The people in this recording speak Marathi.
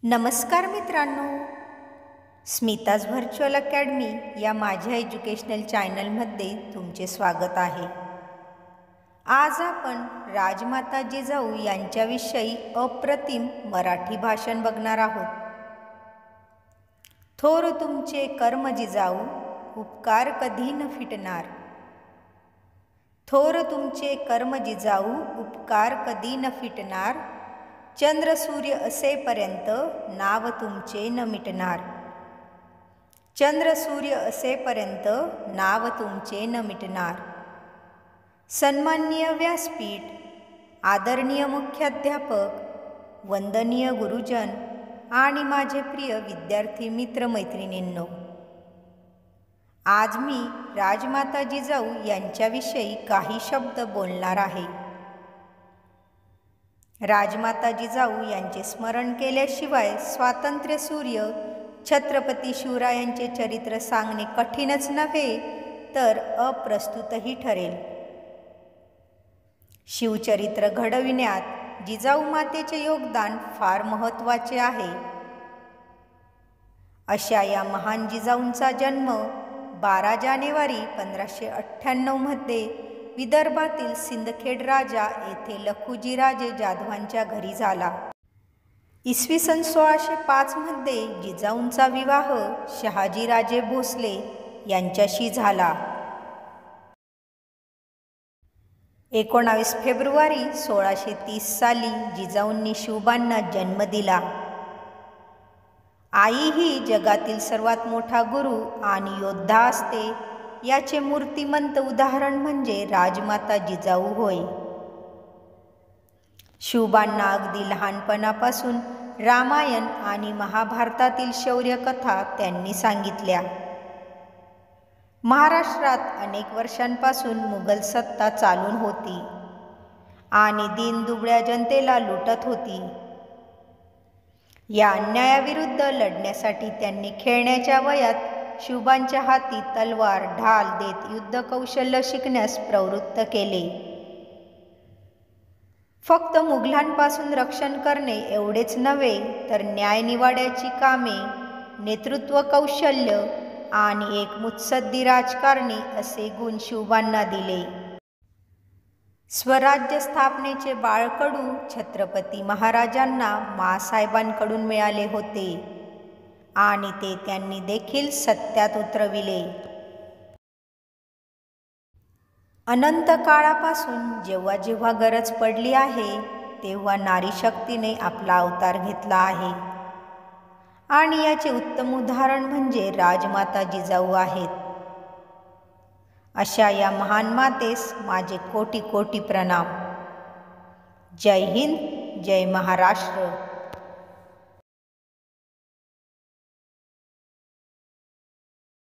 नमस्कार मित्रांनो, स्मिताज व्हर्च्युअल अकॅडमी या माझ्या एज्युकेशनल चॅनलमध्ये तुमचे स्वागत आहे. आज आपण राजमाता जिजाऊ यांच्याविषयी अप्रतिम मराठी भाषण बघणार आहोत. थोर तुमचे कर्म जिजाऊ, उपकार कधी न फिटणार. थोर तुमचे कर्म जिजाऊ, उपकार कधी न फिटणार. चंद्र सूर्य असेपर्यंत नाव तुमचे न मिटणार. चंद्र सूर्य असेपर्यंत नाव तुमचे न मिटणार. सन्माननीय व्यासपीठ, आदरणीय मुख्याध्यापक, वंदनीय गुरुजन आणि माझे प्रिय विद्यार्थी मित्र मैत्रिणींनो, आज मी राजमाता जिजाऊ यांच्याविषयी काही शब्द बोलणार आहे. राजमाता जिजाऊ यांचे स्मरण केल्याशिवाय स्वातंत्र्य सूर्य छत्रपती शिवरायांचे चरित्र सांगणे कठीणच नव्हे तर अप्रस्तुतही ठरेल. शिवचरित्र घडविण्यात जिजाऊ मातेचे योगदान फार महत्त्वाचे आहे. अशा या महान जिजाऊंचा जन्म 12 जानेवारी 1598 मध्ये विदर्भातील सिंदखेड राजा येथे लखुजीराजे जाधवांच्या घरी झाला. इसवी सन 1605 मध्ये जिजाऊंचा विवाह शहाजीराजे भोसले यांच्याशी झाला. 19 फेब्रुवारी 1630 साली जिजाऊंनी शिवबांना जन्म दिला. आई ही जगातील सर्वात मोठा गुरु आणि योद्धा असते याचे मूर्तिमंत उदाहरण म्हणजे राजमाता जिजाऊ होय. शिवबांना अगदी लहानपणापासून रामायण आणि महाभारतातील शौर्यकथा त्यांनी सांगितल्या. महाराष्ट्रात अनेक वर्षांपासून मुघल सत्ता चालून होती आणि दीनदुबळ्या जनतेला लुटत होती. या अन्यायाविरुद्ध लढण्यासाठी त्यांनी खेळण्याच्या वयात शिवबांच्या हाती तलवार ढाल देत युद्ध कौशल्य शिकण्यास प्रवृत्त केले. फक्त मुघलांपासून रक्षण करणे एवढेच नव्हे तर न्यायनिवाड्याची कामे, नेतृत्व कौशल्य आणि एक मुत्सद्दी राजकारणी असे गुण शिवबांना दिले. स्वराज्य स्थापनेचे बाळकडू छत्रपती महाराजांना माँसाहेबांकडून मिळाले होते आणि ते त्यांनी देखील सत्यात उतरविले. अनंत काळापासून जेव्हा जेव्हा गरज पडली आहे तेव्हा नारी शक्तीने आपला अवतार घेतला आहे आणि याचे उत्तम उदाहरण म्हणजे राजमाता जिजाऊ आहेत. अशा या महान मातेस माझे कोटी कोटी प्रणाम. जय हिंद, जय महाराष्ट्र.